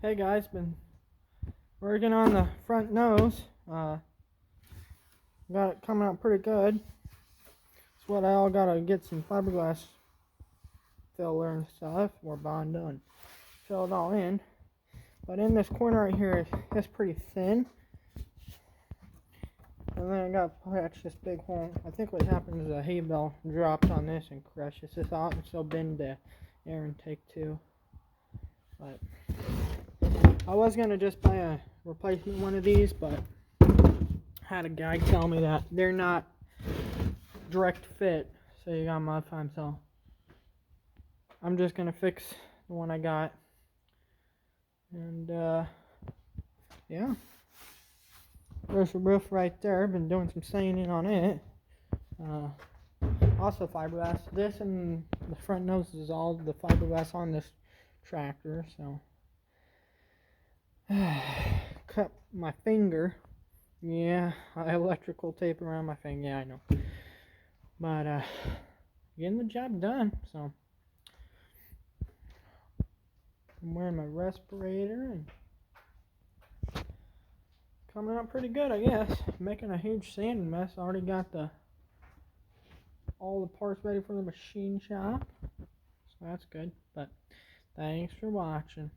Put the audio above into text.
Hey guys, been working on the front nose. Got it coming out pretty good. That's what I all gotta get some fiberglass filler and stuff, or Bond and fill it all in. But in this corner right here, it's pretty thin. And then I gotta patch this big hole. I think what happened is a hay bale dropped on this and crushes this out, and so bend the air intake too. But I was gonna just buy a replacement one of these, but had a guy tell me that they're not direct fit, so you gotta modify them. So I'm just gonna fix the one I got, and yeah, there's the roof right there. Been doing some sanding on it. Also fiberglass. This and the front nose is all the fiberglass on this tractor. So cut my finger. Yeah, I electrical tape around my finger. Yeah, I know. But getting the job done. So I'm wearing my respirator and coming out pretty good, I guess. Making a huge sanding mess. Already got all the parts ready for the machine shop. So that's good. But thanks for watching.